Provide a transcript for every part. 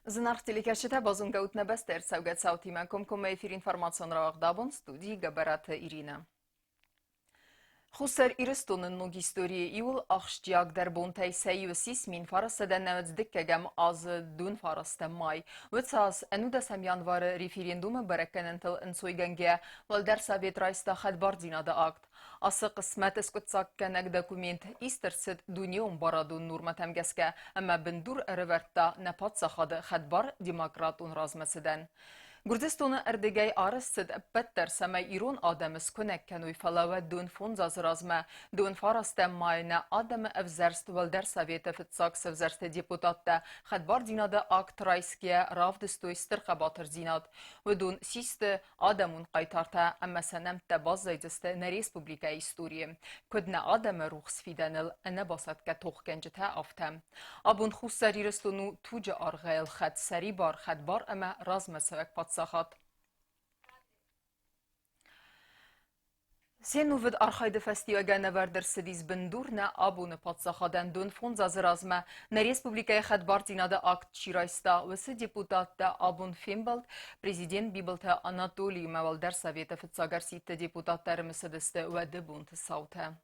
Знарх телекашета базунга утнебестер саугет саутима комкоме эфир информацион равагдабон студии Габарата Ирина. Хусар Иристонын ног истории иул ахштяг дар бонтай сайюсис мин фарастадан навдздиккегем аз дун фараста май. Вцас энуда сам январ референдума баракканентл инсойганге валдар совет райста хадбардинада акт. Асы қысмет искутсаккенек документ истерсид дунион барадун нурматамгеске, әмма біндур әрівертта напатсахады хадбар демократун размасыдан. Гурдистоны ардегай арыстид беттер сама ирон адамыс көнеккенуй фалава дун фонзаз разма, дун фараста майна адамы авзарст валдар совета фитсак савзарста депутатта хадбар динада акт райския равдыстой стырқабатыр динад. Вдун систы адамун қайтарта, әмма санамтта базайдысты на республика истории. Көдна адамы рухс фиданыл әні басатка тоқкенжіта афтам. Абун хуссар Иристону туджа арғайл хад сари бар хадбар әмма разма савак патсахат. Сенувид архайды фестивага навардыр сидиз біндурна абуны патсахадан дун фонзаз разма на республикай хадбар динада акт чирайста высы депутатта абун фембалд президент бибалта Анатолий Мавалдар Совета фитсагар ситті депутаттары мысыдысты уәді бунты сауты.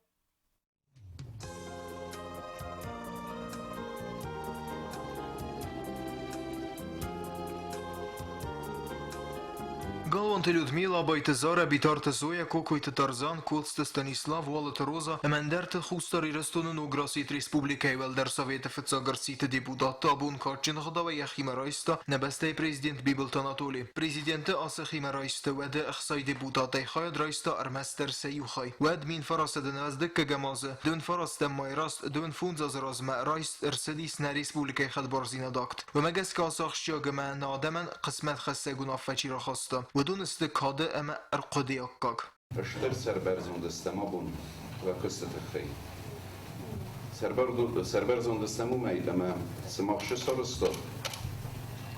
Галванты Людмила, Байты Зара, Битарты Зоя, Кокойты Тарзан, Колсты Станислав, Валыты Роза, Эмендерты Хустар Иристонын Уграсит Республика Валдар Совета Фитсагар Ситы депутаты Абун Карчинғдава Яхима Райста, Небестай президент Бибалт Анатолий. Президенты Асы Хима Райста, Вады Ахсай депутаты Хайад Райста, Арместер Саюхай. Вад Мин Фарасады Наздыкка Гамазы, Дун Фараста Майраст, Дун Фунзаз Разма, Райст Ирсадис на Республика Хадбарзина Дакт. ومجلس كاسخشيا جماعة نادمن قسمت خسته گنافچی را خواسته و دون استکاده اما ارقدی اکاک. اشتر سربرزون دستما بون و قصة خی. سربرزون دستمو میل اما سماخش سرستا.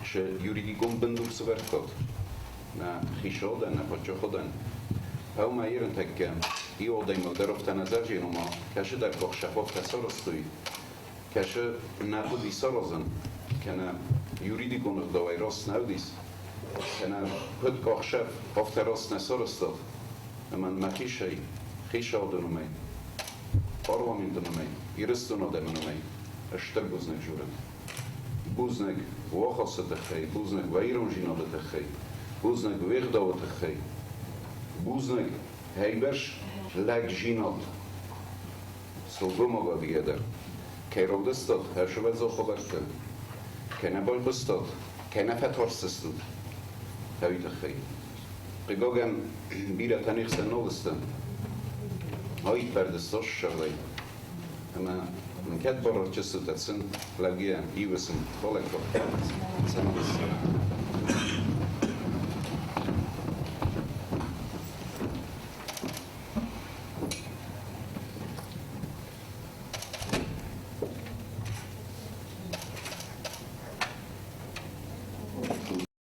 ش یوریدی گم بندور سوارکات. نه خیشادن نه پچه خودن. او مایرن تکم. ای آدم مدرفت نظر جنوما کشه در کاخ شفاف تسارستوی. کشه نبودی سرازن. کنه یوریدی گناه داوی راست نودیس. کنه خود کاخ شف افت راست نسارستاد. من مخیشی خیش آدنومی. پاروامین دنومی. ایرستون آدمنومی. اشتر بوزنک جورم. بوزنک واخاست تخی. بوزنک ویرون جیناده تخی. بوزنک ویغ داوت تخی. بوزنک هیبرش لگ جیناد. سلگو مگا دیگه در. کیرال دستاد هر شود زا خبرته. کنه بای بستاد. کنه فتارسستود. هاوید خیلی. قیگاگم بیره تنیخ سنوستن. هایید بردستاش شوی. اما من کد بارا چستو تتسن لگیه ایوسن بالک بار. سنوستن.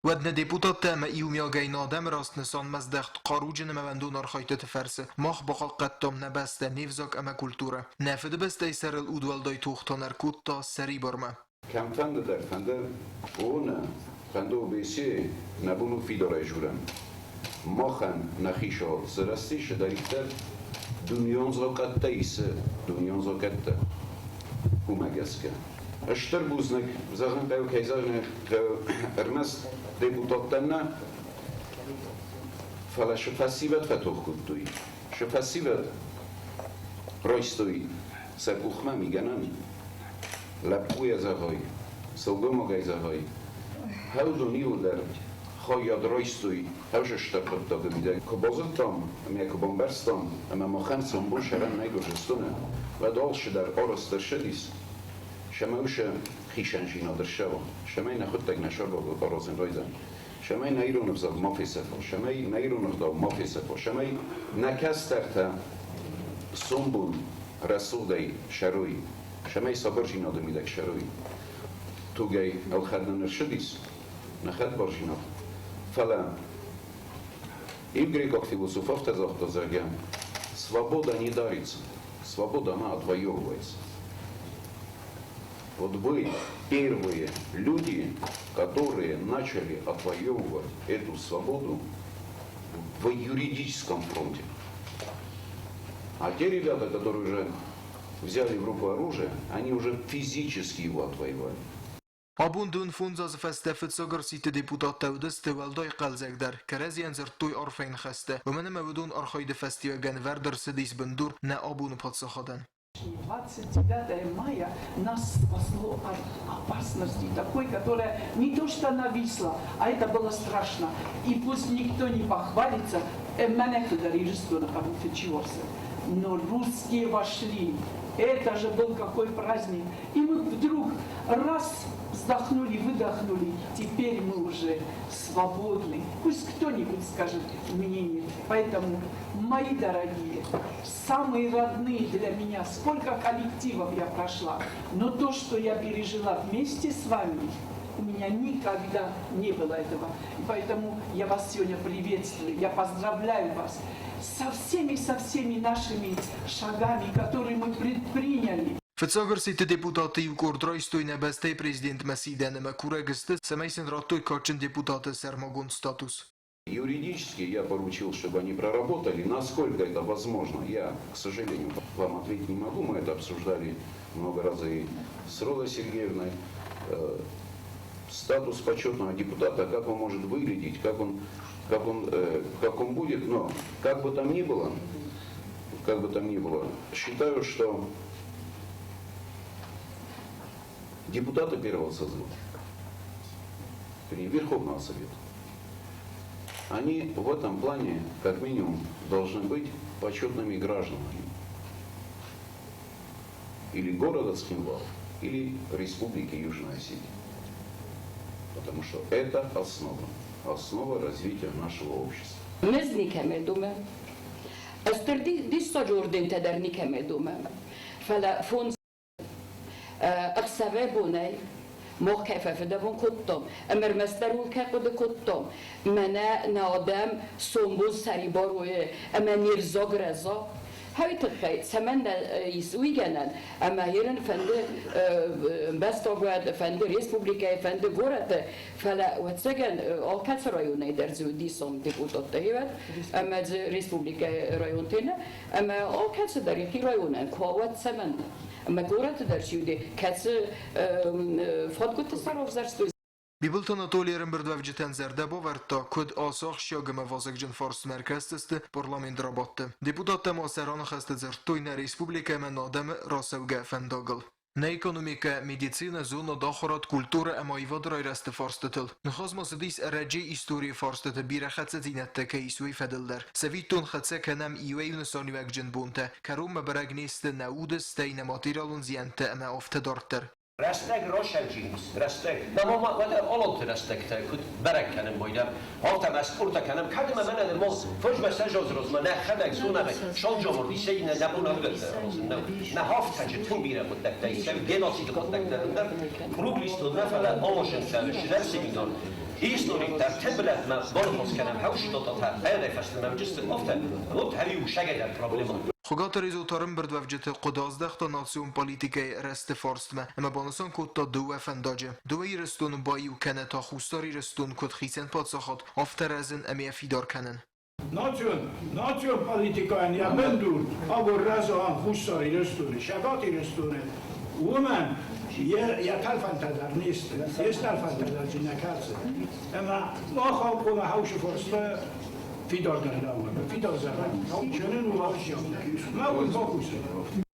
ودن депутат تام ایومیا گینادم راست نسان مزدخت قاروجن مواندون ارخایت تفرسه ماخ بقال قدام نبسته نیفزاک اما کلتوره نفده بسته سر الودوال دای توختان ارکوت تا سری برمه کم فنده در فنده اونه فنده و بیسی نبونو فی داره جورم ماخن نخیشا زرستیش داریفتر دنیان زاکت ایسه دنیان زاکت همگسکه اشتر بوزنک زغن قیو کیزاجنه ارمست deputatlarına fala şefasivet fetoxuttuy. Şefasivet roistoy serbuxma miganan lapuya zahoy sogomoga zahoy hawdoniu der khoyad roistoy hawsh shtabta bimide koboztam me kobomberstam ama mohan sombol sharan negojestuna va dolsh der orostar shedis شماوش خیشنشینا در شوا شمای نخود نشار با بارازن رایزن شمای نیرون بزاد مافی سفا شمای نیرون بزاد مافی سفا شمای نکست تا سنبول رسول دی شروی شمای صبر جینا دمیدک شروی تو گی الخدن نرشدیس نخد بار جینا فلا این گریکاک فیلسوفاف تزاخت زرگم свобода не дарится свобода она отвоевывается Вот вы первые люди, которые начали отвоевывать эту свободу в юридическом фронте. А те ребята, которые уже взяли в руку оружие, они уже физически его отвоевали. Abundun funzaz feste fitsagar site deputat tevdeste veldai qalzegder kerezien zertoy arfein kheste و من مودون архайд фестиваль генвердер сидис бендур на абуну подсахадан. 29 мая нас спасло от опасности такой, которая не то что нависла, а это было страшно. И пусть никто не похвалится, но русские вошли. Это же был какой праздник. И мы вдруг раз вздохнули, выдохнули. Теперь мы уже свободны. Пусть кто-нибудь скажет мнение. Поэтому, мои дорогие, самые родные для меня, сколько коллективов я прошла, но то, что я пережила вместе с вами, у меня никогда не было этого. И поэтому я вас сегодня приветствую, я поздравляю вас со всеми нашими шагами, которые мы предприняли. Fitsagar site deputati u kordrojstoj na bestej prezident Mesiden me kuregestet semejsen rattoj kachin deputate sermagon status. Юридически я поручил, чтобы они проработали, насколько это возможно. Я, к сожалению, вам ответить не могу. Мы это обсуждали много раз и с Розой Сергеевной. Статус почетного депутата, как он может выглядеть, как он будет, но как бы там ни было, считаю, что депутаты первого созыва, Верховного Совета, они в этом плане, как минимум, должны быть почетными гражданами или города Цхинвал, или Республики Южная Осетия. Потому что это основа развития нашего общества. Незни кемедуме. Астерди диссажурдин тедерни кемедуме. Фала фон أخسر بوني مخفف دبون كتم أمر مسترول كقد كتم منا نادم سومبوز سری باروی اما نیرزاگ رزا هاي تخيل سمن يسوي جنن أما هيرن فند بستوعد فند ريسبوبليكا فند غورت فلا وتسجن أو كسر رايوني درزو دي سوم ديبوتات تهيبت أما ريسبوبليكا رايونتنا أما أو كسر دريكي رايونن كوات سمن أما غورت درشيودي كسر فاتكوت تصرف زرستو Bibilt Anatoliyerin bir dövceten zerde boverta kod asaq şagıma vazıkcın fars merkeztesti parlament rabattı. Deputat temaseranı xeste zertoyna Respublika men adamı rasevge fendagıl. Na ekonomika, medicina, zona daxarat, kultura ama ivadray reste farstetil. Nxazma sidis erece istori farstete bire xetse zinette ke isui fedilder. Sevitun xetse kenem iwe yunisani vekcin bunte. Karum me beregniste naudes steyne materialun ziyente ama aftedarter. Resztek roşelciniz, resztek. Namama vada olot restekte kut berekkenim boydam. Halta meskurta kenem kadime menedim o foj mesaj rozma ne xebek zuna be. Şol jomurdi şeyine ne buna göster olsun. Ne haftacı tüm bire mutlakta ise genosid mutlaklarında progristun nefele oluşun şerşiler seminar. Historikler tebretme borhos kenem havş dotata ere feslemem cistin ofte. Not hevi uşageder problemu. Xogat rezultarım bir dövcete qodazdaxta nasyon politikay reste farstme ama banasan kutta duve fendacı. Duve iristonu bayu kene ta xustar iristun kut xisen patsaxat afterazin emi fidar kenen. Nation politikaen ja bendur, avur razoan xustar iristuni, shagat iristuni. Woman ja talfantadar nist, jest talfantadar zinakatse. Ama maxal kona havşı forsta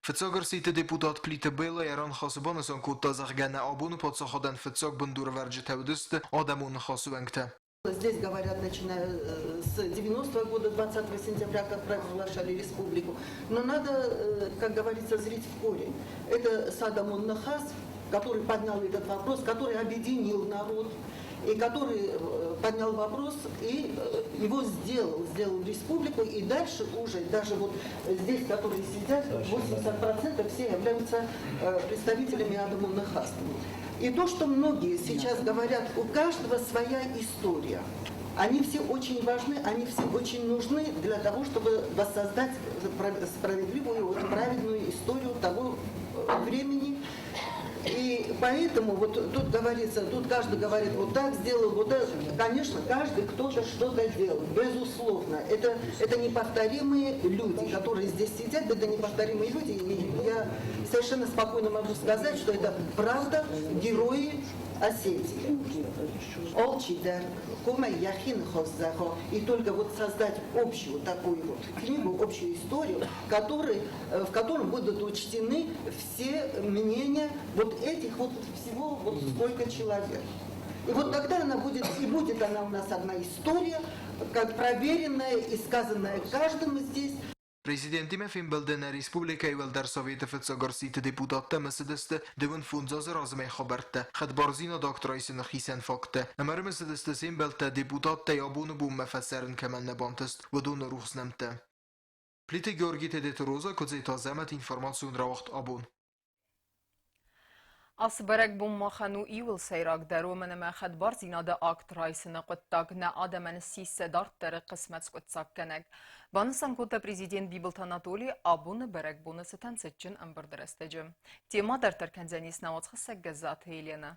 Fitsagar site deputat plite bela yaran xasıbanasan kutta zahgane abunu patsaxadan fitsak bundur verci tevdiste adamun xasıvenkte. Здесь говорят, начиная с 90-го года, 20 сентября, как провозглашали республику. Но надо, как говорится, зрить в корень. Это Садам ун-Нахас, который поднял этот вопрос, который объединил народ, и который поднял вопрос и его сделал республику, и дальше уже, даже вот здесь, которые сидят, 80% все являются представителями Адама ун-Нахаса. И то, что многие сейчас говорят, у каждого своя история. Они все очень важны, они все очень нужны для того, чтобы воссоздать справедливую, праведную историю того времени, И поэтому вот тут говорится, тут каждый говорит, вот так сделал, вот так. Конечно, каждый кто-то что-то делал, безусловно. Это неповторимые люди, которые здесь сидят, это неповторимые люди. И я совершенно спокойно могу сказать, что это правда герои Осетии. Олчидер, Кумай Яхин Хоззахо. И только вот создать общую такую вот книгу, общую историю, в котором будут учтены все мнения вот этих вот всего вот сколько человек. И вот тогда она будет, и будет она у нас одна история, как проверенная и сказанная каждым здесь. Президенті مفیم بلدن ریسپوبلیکای ولدر سویت فتساگرسیت دیپوتات مسدسته دوون فونزاز رازمه خبرته خد بارزینا دکترایس نخیسن فاکته امر مسدسته سیم بلته دیپوتات تیابون بوم مفسرن کمن نبانتست و دون روخس نمته پلیت گورگیت دیت روزا کدزی تازمت اینفرماسیون را وقت آبون أصبرك بمخنو إيول سيراك دارو من ما خد بارزينا دا أكت رايسنا قطاق نا آدمان السيس دارت تر قسمت قطساك كنك بانسان كوتا بريزيدين بيبلت أناتولي أبون برك بون ستان ستجن أمبر درستجم تيما در تركنزانيس نوات خسك جزات هيلينا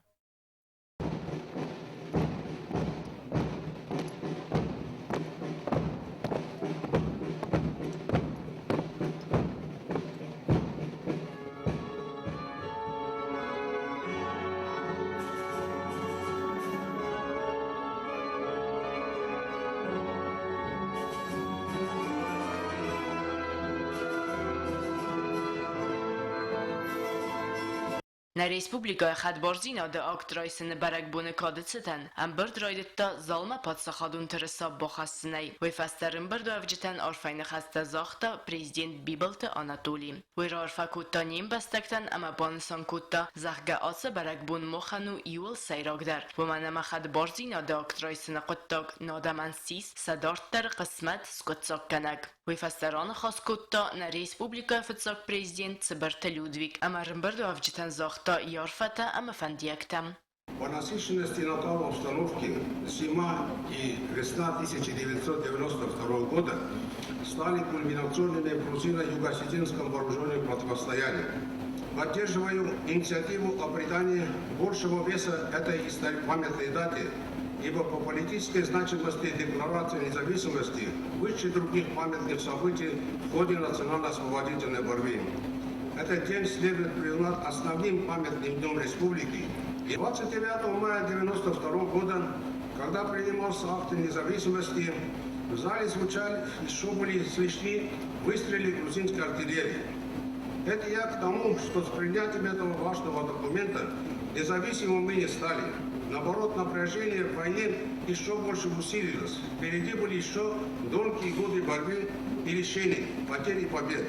Na Respublika Xadbarzina da aktrajsen barakbone kadetsetan, am birdraydetta zalma patsakhadun teresa bakhasnay. Ve fasteren birdavjeten arfayne khasta zakhta prezident Bibelte Anatoli. Ve arfakutta nim bastaktan ama bansan kutta zahga asa barakbun mokhanu iul sayragdar. Ve manama Xadbarzina da aktrajsen qattak nadaman sis sadartar qismat skotsak kanak. Ve fasteran khas kutta na Respublika fatsak prezident Sibirte Ludwig ama birdavjeten zakhta ярфата амафандиактам. По насыщенности накала обстановки зима и весна 1992 года стали кульминационными в грузино-юго-осетинском вооруженном противостоянии. Поддерживаю инициативу о придании большего веса этой памятной дате, ибо по политической значимости Декларации независимости выше других памятных событий в ходе национально-освободительной борьбы. Этот день следует признать основным памятным днем республики. И 29 мая 1992 года, когда принимался акт независимости, в зале звучали, еще были слышны выстрелы грузинской артиллерии. Это я к тому, что с принятием этого важного документа независимым мы не стали. Наоборот, напряжение в войне еще больше усилилось. Впереди были еще долгие годы борьбы и решений, потерь и побед.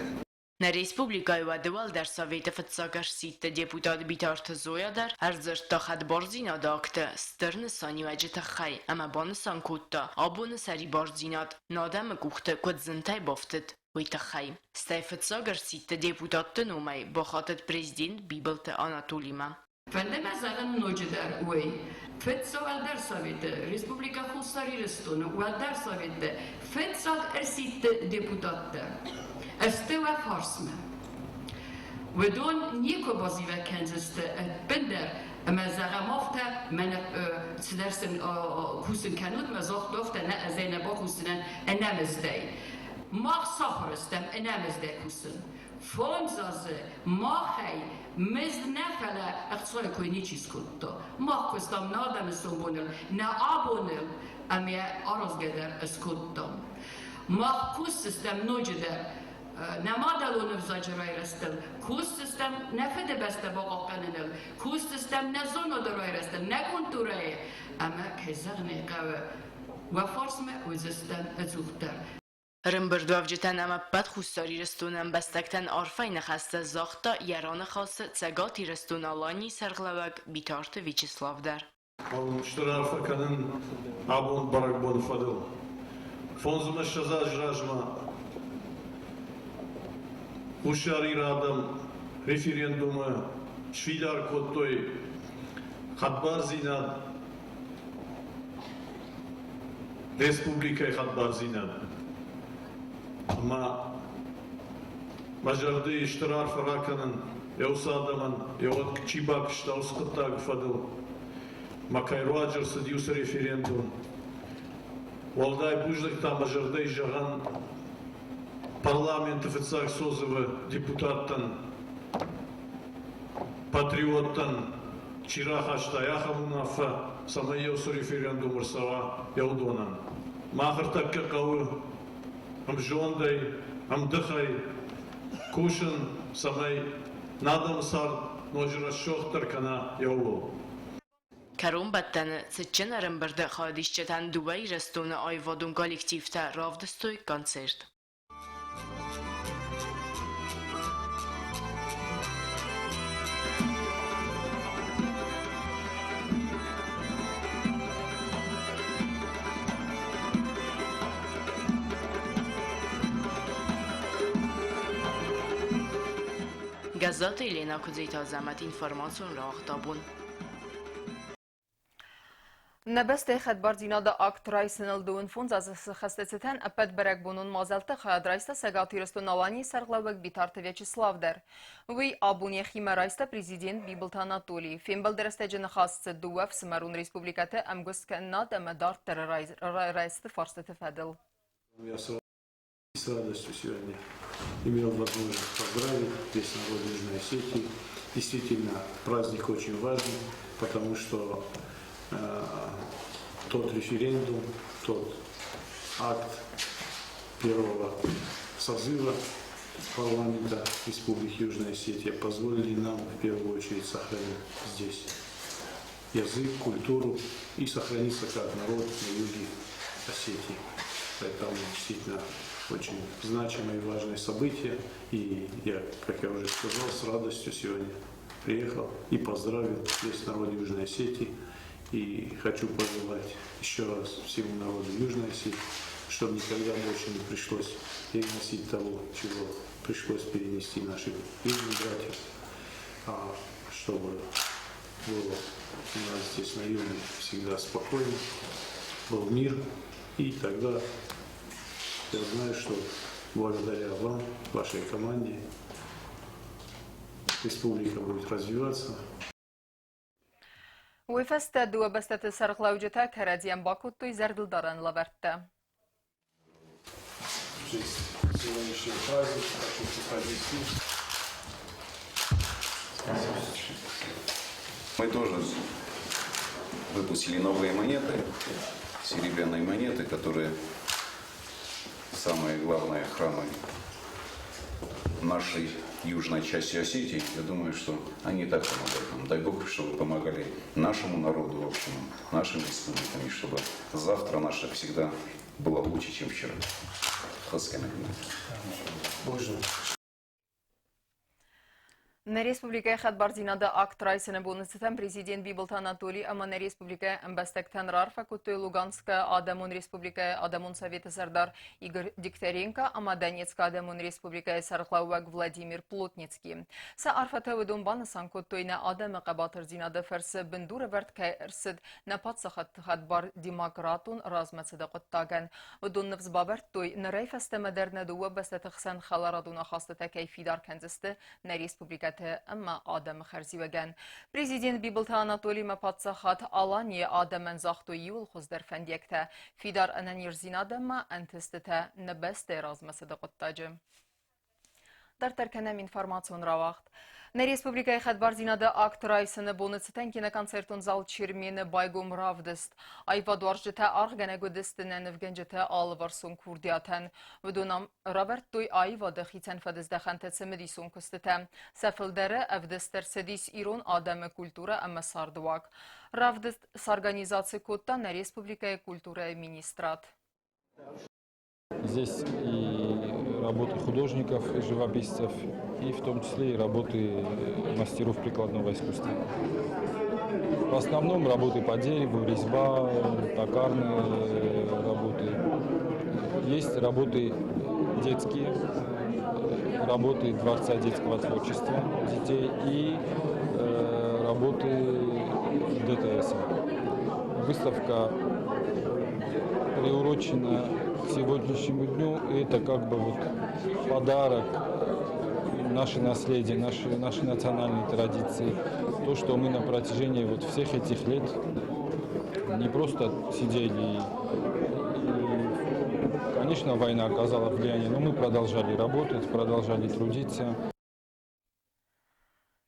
Na Respublikای و دول در سویت فتساگر سیت دیپوتات بیتارت زویا در ارزش تا خد بارزینا داکت سترن سانی و جت خی اما بانسان کتا آبون سری بارزینات نادم گوخت کد زنتای بافتد ویت خی ستی فتساگر سیت دیپوتات تنومی با خاطر پریزیدنت بیبلت آناتولیما فندم از الان نوجدار وی فتساگر در سویت ریسپوبلیکا خوستاری رستون و در سویت فتساگر سیت دیپوتات در استوى فارسما ودون نيكو بازيفا كنزست بندر اما زغمافتا من سدرسن كوسن كانوت ما زاخدافتا نا ازينا با كوسنن انامزداي ما صخرستم انامزداي كوسن فونزاز ما خي مزنفلا اقتصاد كويني چيز كنتو ما كوستم نادم سنبونل نا آبونل امي آرازگدر اسكنتم ما كوسستم نوجدر نمادلون بزاجرای رستل کوستستم نفده بسته باقا قننل کوستستم نزونو درای رستل نکنتورای اما کزغنی قوه و فارسمه وزستن ازوختر رمبردوافجتن اما بد خوستاری رستونم بستکتن آرفای نخسته زاختا یران خاصه تسگاتی رستون آلانی سرغلوگ بیتارت ویچسلاو در شترافا کنن عبون برک بون فدل فونزم شزاج راجما Uşari radam referanduma şvilar kottoy Xadbarzina Respublika Xadbarzina ama Macardı iştirar farakanın Eusadaman, Eot Chibak, Stauskotag Fadil, Makay Rogers, Dius referendum. Валдай Буждак там ожердей жаган парламент офицер созывы депутаттан, патриоттан, Чирахашта Яхавунафа, Самайосу референдум Урсава Яудонан. Махартак Какавы, Амжондай, Амдыхай, Кушин, Самай, Надам Сар, Ножира Шохтар Кана Яулу. Karun batten sıçınarın birde xadişçeten duvay restonu ayvadun kolektifte ravdıstoy koncert. Gazete Elena Kuzeyta Zamet informasyon rahattabun. نبست خدبار زیناد اکت رایسنل دون فونز از خستتن اپد برک بونون مازلت خیاد رایستا سگاتی رستو نوانی سرغلوک بیتارت ویچسلاو در. وی آبونی خیمه رایستا پریزیدین بیبلت آناتولی. فیمبل درسته جن خاص دوف سمرون ریسپوبلیکات امگوست که ناد امدار تر رایست فرصت فدل. Я с радостью сегодня имел возможность поздравить весь народ Южной Осетии. Действительно, праздник очень важный, потому что тот референдум, тот акт первого созыва парламента Республики Южная Осетия позволили нам в первую очередь сохранить здесь язык, культуру и сохраниться как народ на юге Осетии. Поэтому действительно очень значимое и важное событие. И я, как я уже сказал, с радостью сегодня приехал и поздравил весь народ Южной Осетии. И хочу пожелать еще раз всему народу Южной Осетии, чтобы никогда больше не пришлось переносить того, чего пришлось перенести нашим южным братьям, а чтобы было у нас здесь на юге всегда спокойно, был мир, и тогда я знаю, что благодаря вам, вашей команде, республика будет развиваться. وفست دو بستت سرقلاوجتا كرديان باكوتوي زردل دارن لبرتا. Сегодняшний праздник хочу преподнести. Мы тоже выпустили новые монеты, серебряные монеты, которые самые главные храмы нашей южной части Осетии. Я думаю, что они так помогают нам. Дай Бог, чтобы помогали нашему народу, в общем, нашим республикам, и чтобы завтра наше всегда было лучше, чем вчера. На республика خدبار زیناد اکت رایسن بونستن پریزیدین بیبلت آناتولی اما نه республика امبستکتن رارفا کتوی لوگانسک آدمون республика آدمون سویت سردار ایگور دیکترینکا اما دنیتسک آدمون республика سرخلاوگ ولادیمیر پلوتنیتسکی. سا عرفته و دنبان سان کتوی نه آدم قباتر زیناد فرس بندور ورد که ارسد نه پاتس خدبار دیماکراتون رازمت صدقت تاگن و دون نفس بابرد توی نرای فست مدرن دو بست خسن خلارادون خاصته کیفی دار کنزسته نه республика اما آدم خرزی وگن. پریزیدین بیبلت آناتولی مپاتساخات آلانی آدم زاختو یول خوز در فندیکته فیدار انانیر زیناده ما انتسته نبست راز مصدقت تاجم. در ترکنم اینفارماسیون را وقت. نه республика خدبار زیناده اکت رایسن بونستن که کنسرتون زال چیرمین بایگوم رافدست. ایوا دوارجته آرگنه گودستن نفگنجته آلورسون کوردیاتن و دونم رابرت دوی ایوا دخیتن فدز دخنت سمدیسون کستته. سفل داره افدستر سدیس ایرون آدم کلتوره اما ساردواک. رافدست سارганизации کوتا نه республика культуры министрат. Здесь и работы художников, и живописцев, и в том числе и работы мастеров прикладного искусства. В основном работы по дереву, резьба, токарные работы. Есть работы детские, работы Дворца детского творчества детей и работы ДТС. Выставка приурочена к сегодняшнему дню. Это как бы вот подарок наше наследие, наши национальные традиции. То, что мы на протяжении вот всех этих лет не просто сидели. Конечно, война оказала влияние, но мы продолжали работать, продолжали трудиться.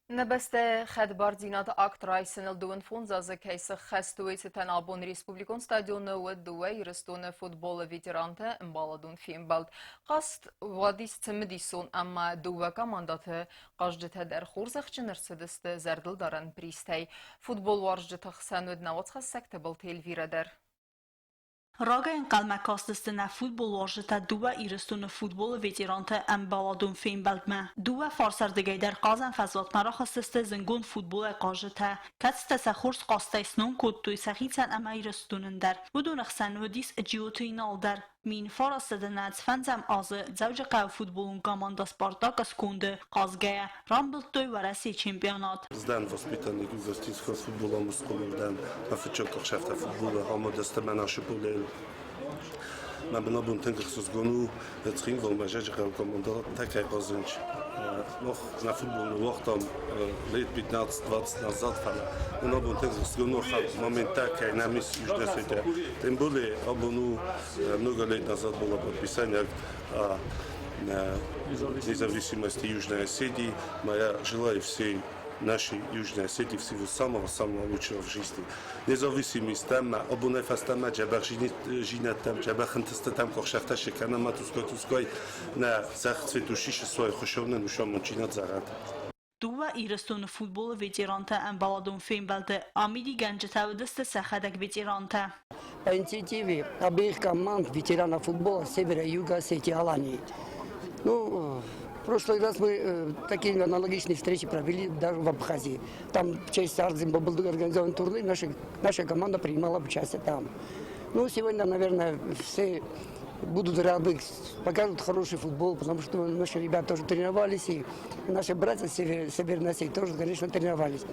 Năbeste xedbardzînat aktraysin il duin fonzazı keysi xestuîsi ten Albon Respublikon stadyonu ve duve yiristonu futbol veterante imbaladun fiimbald. Qast vadis timidison ama duve kamandatı qajcıte der xorzaqçı nırsidiste zerdildaran pristey. Futbol varjcıte xsenud navatsxa sektebal telvirader. Ragajen kalmakastiste na futbol varjeta duva iristun futbol veterante embaladun fiimbaldme. Duva farsardegay der qazan fazlatmara xastiste zingun futbol qajeta. Katste saxurs qastaysnun kuttuy saxitsan ama iristunun der. Budun xsanudis jiotynal der. Min farastede nadsfanzam azı zavcıqa futbolun komanda Spartak skunde qazgaya rambıltoy varasi çempionat. Zden воспитанник югославского футбола мужского зden на фичоках шефта футбола амодесте менаше полел. Man ben abon tenkig sos gonu het ging wel maar zeggen gaan komanda takay qazınç. Nog na futbol wacht am leit bit nat nazad fala. Ben abon tenkig sos gonu hat moment takay na mis yüzde söte. Тем более абону много лет назад было подписание независимости Южной Осетии. Я желаю всей нашей Южной Осетии всего самого лучшего в жизни. Независимость там, обуне фастама, джабар жинат там, джабар хантаста там, кохшахта шекана матуской на захцветущий свой хошовный нушам мочинат зарад. Duva iristun futbol veterante embaladun fiimbelde Amidi Ganjetaudeste saxadak veterante. По инициативе обеих команд ветеранов футбола Севера и Юга Осетии Алании. В прошлый раз мы такие аналогичные встречи провели даже в Абхазии. Там в честь Ардзимба был организован турнир, наша команда принимала участие там. Сегодня, наверное, все будут рады, покажут хороший футбол, потому что наши ребята тоже тренировались, и наши братья Северной Осетии тоже, конечно, тренировались.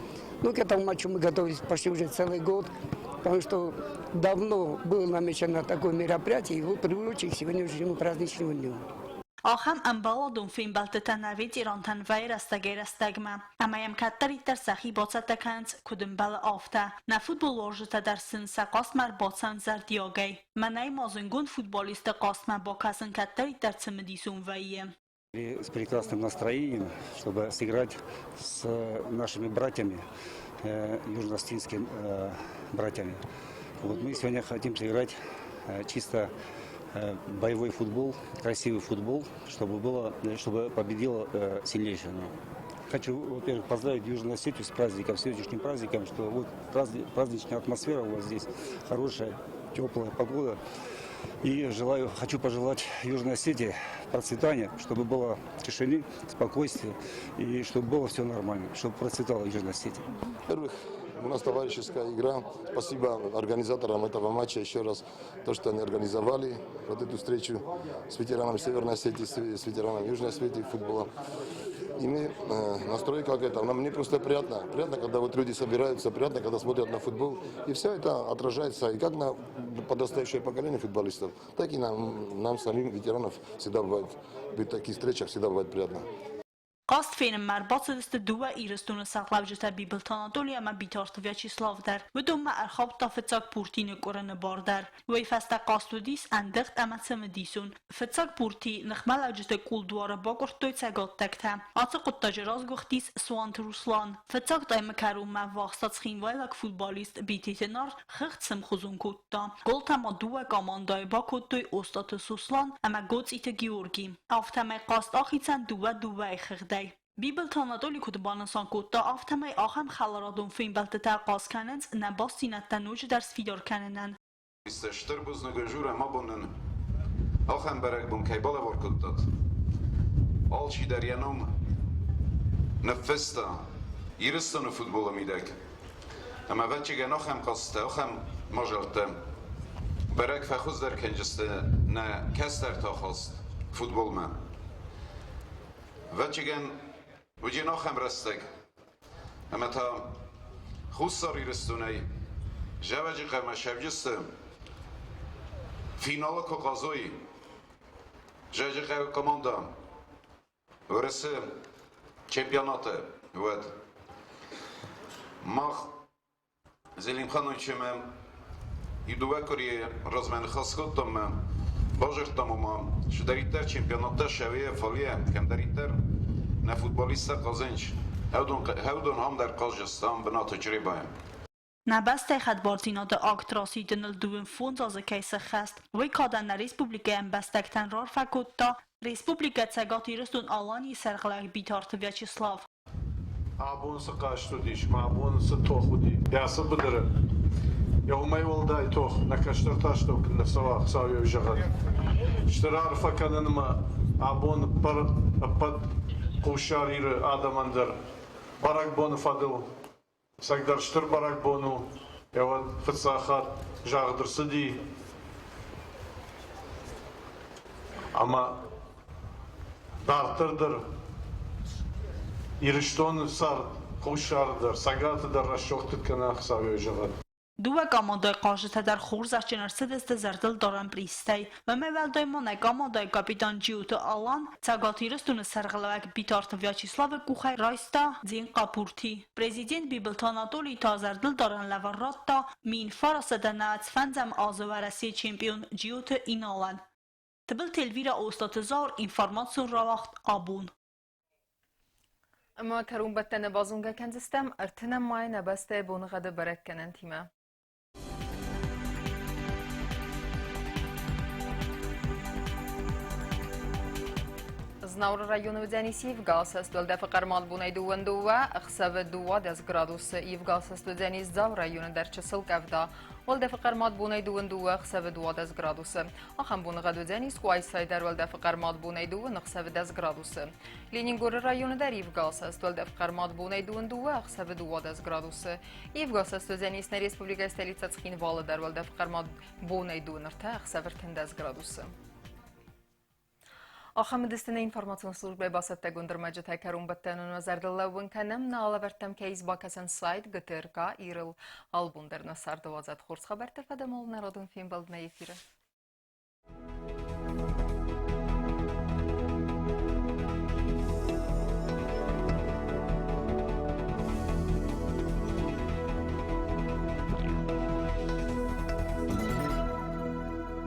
К этому матчу мы готовились почти уже целый год, потому что давно было намечено такое мероприятие, и его приурочили к сегодняшнему праздничному дню. Axam embaladun fiimbaldeten veteranten vayrastagma. Amayam kattari der saxi botsatakans kudembal afta. Na futbol varjeta der sinsa qasmar botsan zardiogay. Manay mazungun futbolista qasma bokasin kattari der cimdisun vayye. С прекрасным настроением, чтобы сыграть с нашими братьями, южно-осетинскими братьями. Мы сегодня хотим сыграть чисто боевой футбол, красивый футбол, чтобы победила сильнейшая. Хочу, во-первых, поздравить Южную Осетию с праздником, с сегодняшним праздником, что вот праздничная атмосфера у вас здесь, хорошая, теплая погода. И хочу пожелать Южной Осетии процветания, чтобы было тишины, спокойствие и чтобы было все нормально, чтобы процветала Южная Осетия. Во-первых, у нас товарищеская игра. Спасибо организаторам этого матча еще раз, то, что они организовали вот эту встречу с ветеранами Северной Осетии, с ветеранами Южной Осетии футбола. И мы настроили как это. Мне просто приятно. Приятно, когда вот люди собираются, приятно, когда смотрят на футбол. И все это отражается и как на подрастающее поколение футболистов, так и нам самим ветеранов всегда бывает. При таких встречах всегда бывает приятно. Qast fenim marbatsidiste duva iristunu saqlavjita bibiltanatoli ama bitartuvya çislavdar. Vudumma arxab tafetsak purtini korene bardar. Veyfasta qastudis andiqt ama tsimdisun. Fetsak purti nixmalajite kuldwara bagortoy tsagattakta. Atı quttajiraz guxtis Swant Ruslan. Fetsak dayma karuma vaqstat xinvaylak futbolist bititenar xixtsim xuzun kutta. Goltama duva komandai bakottoy ostatı Suslan ama gots ite Georgi. Aftamay qast axitsan duva xixday. Bibel tanadoli kutbansan kutta aftamay axam xalaradun fiimbaldeta qaskanens nabastinattanoj ders fidarkanenen. Ştrbuz nagajura mabonen axam berekbun kaybala vorkuttat. Alçi deryanom nefesta yiristanu futbola midek. Ama veçigen axam qasta axam majaltem. Berek fakhuz der kenciste ne kester takhast futbolman. Veçigen وجي ناخم رستك اما تا خساری رستونی جواجی قرمه شبجست فینال کو قازوی جواجی قرمه کماندا ورسه чемпионаты. Вот. Мах Зелимхановичем и дувакори размен хасхотом божертамома шдаритер чемпионата шавия фалия кемдаритер на футболиста казанч هودون هم در قاجستان بنا تجربه Nabeste xedbarzinat aktrasi dönül düğün fundzazı keysi xest ve kadan Respublikayın bestekten rar fakutta Respublika Tsegati Ristun Alani sergilek bitartı Vyacheslav. Abun sıkaştı diş, mabun sıtoğu di. Yası bıdırı. Yavmay olday toğ, nakaştır taştı okunda savak savıyor jağat. İştirar fakanınma abun par apad kuşarırı adamandır. Barak bonu fadıl. Sagdarştır barak bonu. Yavat fıtsahat jağdırsı di. Ama dartırdır. İrişton sar kuşardır. Sagatıdır raşoqtıt kanaq savıyor jağat. Due kamodoy qajete der xurzaçener sedeste zerdil daran pristey ve meveldoy mone kamodoy kapitan Ciutu Alan Tsagatiristunu sergilevek bitartı Vyacheslav Kuxay Raysta Zin Kapurti. Prezident Bibelt Anatoli ta zerdil daran levarratta min farasede naats fenzem azıveresi çempiyon Ciutu Inalan. Tıbil telvira ostatızar informasyon ravaxt abun. اما کرون بتن بازونگه کنزستم ارتنم مای نبسته بونغده برک کنن تیمه. Znavr rayonu Dzenisi Yevgalsas döldefi qarmal bunay duvanduva aqsav duva dez gradus Yevgalsas Dzenis zav rayonu derçi silkavda Waldefi qarmal bunay duvanduva aqsav duva dez gradus Axam bunğa Dzenis Quaysayder waldefi qarmal bunay duvan aqsav dez gradus Leningor rayonu der Yevgalsas döldefi qarmal bunay duvanduva aqsav duva dez gradus Yevgalsas Dzenis na Respublika stolica Tskhinvala der waldefi qarmal bunay duvanarta aqsav dez gradus آخام دستن اینفورماسیون سلوک باسط گندر مجد کرون بتنون و زردلون کنم نالاورتم کیز با کسان سایت گترکا ایرل آلبوم در نصر دوازد خورس خبر تفاده مال نرادون فیلم بلد نیفیره